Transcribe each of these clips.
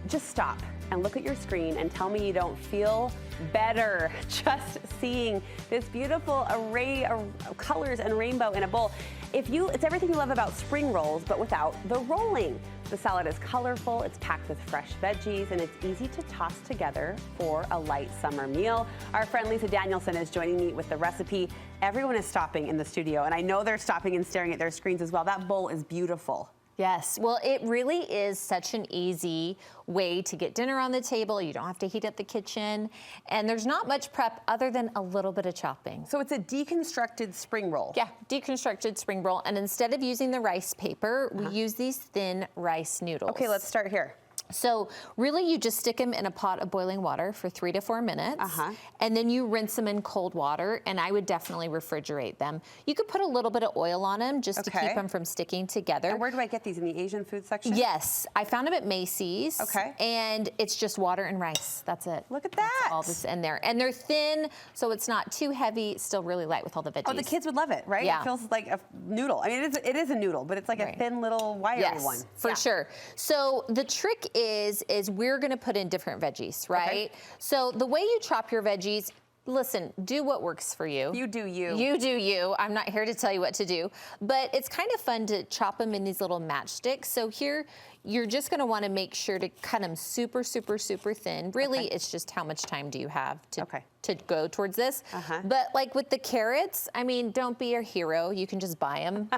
just stop and look at your screen and tell me you don't feel better just seeing this beautiful array of colors and rainbow in a bowl. It's everything you love about spring rolls, but without the rolling. The salad is colorful, it's packed with fresh veggies, and it's easy to toss together for a light summer meal. Our friend Lisa Danielson is joining me with the recipe. Everyone is stopping in the studio, and I know they're stopping and staring at their screens as well. That bowl is beautiful. Yes, well, it really is such an easy way to get dinner on the table. You don't have to heat up the kitchen, and there's not much prep other than a little bit of chopping. So it's a deconstructed spring roll. Yeah, deconstructed spring roll, and instead of using the rice paper, we use these thin rice noodles. Okay, let's start here. So really you just stick them in a pot of boiling water for 3 to 4 minutes, and then you rinse them in cold water, and I would definitely refrigerate them. You could put a little bit of oil on them just to keep them from sticking together. And where do I get these, in the Asian food section? Yes, I found them at Macy's. Okay. And it's just water and rice, that's it. Look at that. That's all that's in there. And they're thin, so it's not too heavy, still really light with all the veggies. Oh, the kids would love it, right? Yeah. It feels like a noodle. I mean, it is a noodle, but it's like a thin little wiry one. For sure. So the trick is we're gonna put in different veggies, right? Okay. So the way you chop your veggies, listen, do what works for you. You do you. You do you. I'm not here to tell you what to do, but it's kind of fun to chop them in these little matchsticks. So here, you're just gonna wanna make sure to cut them super, super, super thin. Really, it's just how much time do you have to go towards this. But like with the carrots, I mean, don't be a hero. You can just buy them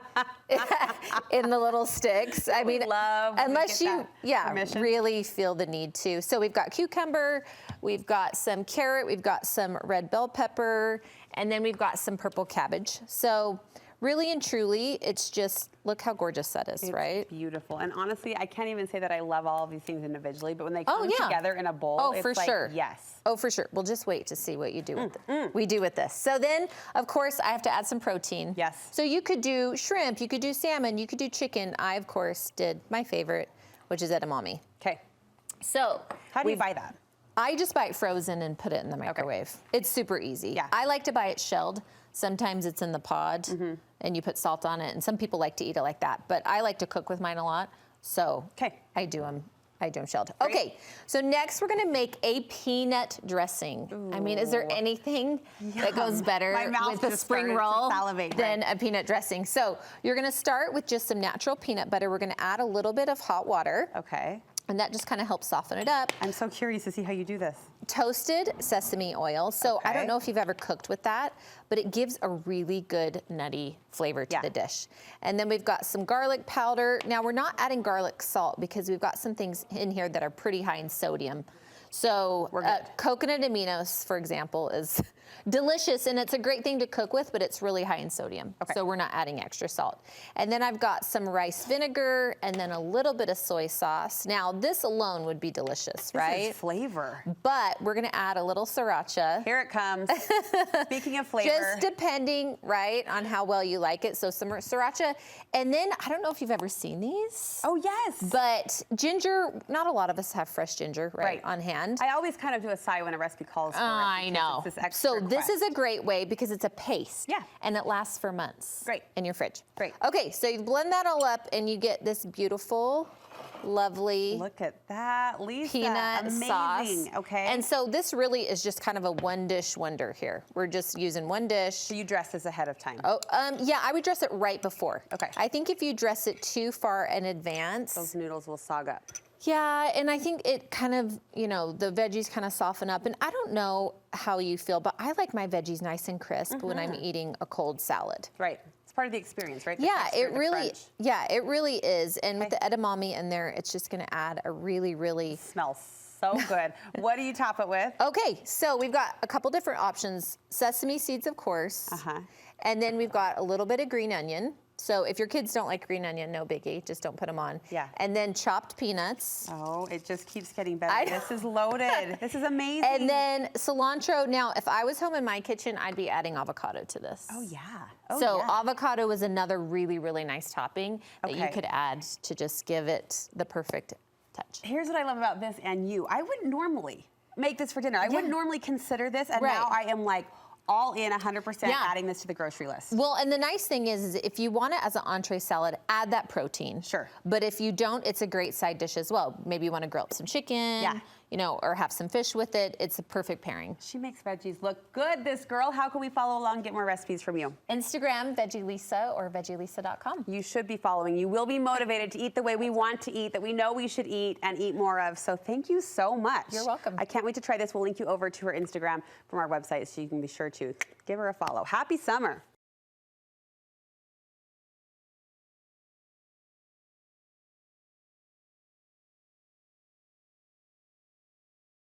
in the little sticks. I mean, unless you really feel the need to. So we've got cucumber, we've got some carrot, we've got some red bell pepper, and then we've got some purple cabbage. So really and truly, it's just, look how gorgeous that is, right? Beautiful. And honestly, I can't even say that I love all of these things individually, but when they come together in a bowl, it's for sure. Yes. Oh, for sure. We'll just wait to see what you do with this. So then, of course, I have to add some protein. Yes. So you could do shrimp, you could do salmon, you could do chicken. I, of course, did my favorite, which is edamame. Okay. So how do you buy that? I just buy it frozen and put it in the microwave. It's super easy. Yeah. I like to buy it shelled. Sometimes it's in the pod and you put salt on it, and some people like to eat it like that, but I like to cook with mine a lot, so I do them shelled. Great. Okay, so next we're gonna make a peanut dressing. Ooh. I mean, is there anything that goes better with a spring roll than a peanut dressing? So you're gonna start with just some natural peanut butter. We're gonna add a little bit of hot water. Okay. And that just kind of helps soften it up. I'm so curious to see how you do this. Toasted sesame oil. So I don't know if you've ever cooked with that, but it gives a really good nutty flavor to the dish. And then we've got some garlic powder. Now we're not adding garlic salt because we've got some things in here that are pretty high in sodium. So coconut aminos, for example, is delicious, and it's a great thing to cook with, but it's really high in sodium. So we're not adding extra salt. And then I've got some rice vinegar and then a little bit of soy sauce. Now this alone would be delicious, right? This is flavor. But we're gonna add a little sriracha. Here it comes. Speaking of flavor. Just depending, right, on how well you like it. So some sriracha. And then, I don't know if you've ever seen these. Oh, yes. But ginger, not a lot of us have fresh ginger, right, on hand. I always kind of do a sigh when a recipe calls for it. I know. So this is a great way because it's a paste. Yeah. And it lasts for months. Great. In your fridge. Great. Okay, so you blend that all up and you get this beautiful, lovely. Look at that, Lisa. Peanut sauce. Okay. And so this really is just kind of a one dish wonder here. We're just using one dish. So you dress this ahead of time? Oh, yeah, I would dress it right before. Okay. I think if you dress it too far in advance, those noodles will sog up. Yeah, and I think it kind of, you know, the veggies kind of soften up. And I don't know how you feel, but I like my veggies nice and crisp when I'm eating a cold salad. Right. It's part of the experience, right? Yeah, it really is. And with the edamame in there, it's just gonna add a really smells so good. What do you top it with? Okay, so we've got a couple different options. Sesame seeds, of course. And then we've got a little bit of green onion. So if your kids don't like green onion, no biggie, just don't put them on. Yeah. And then chopped peanuts. Oh, it just keeps getting better. This is loaded. This is amazing. And then cilantro. Now, if I was home in my kitchen, I'd be adding avocado to this. Oh, yeah. So avocado is another really nice topping that you could add to just give it the perfect touch. Here's what I love about this and you. I wouldn't normally make this for dinner. I wouldn't normally consider this, and now I am like, all in 100% Yeah. adding this to the grocery list. Well, and the nice thing is if you want it as an entree salad, add that protein. Sure. But if you don't, it's a great side dish as well. Maybe you want to grill up some chicken, you know, or have some fish with it. It's a perfect pairing. She makes veggies look good, this girl. How can we follow along and get more recipes from you? Instagram, VeggieLisa or VeggieLisa.com. You should be following. You will be motivated to eat the way we want to eat, that we know we should eat and eat more of. So thank you so much. You're welcome. I can't wait to try this. We'll link you over to her Instagram from our website so you can be sure to give her a follow. Happy summer.